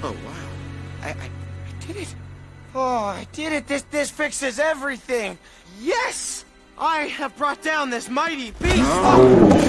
Oh, wow. I did it. Oh, I did it. This fixes everything. Yes! I have brought down this mighty beast. Oh.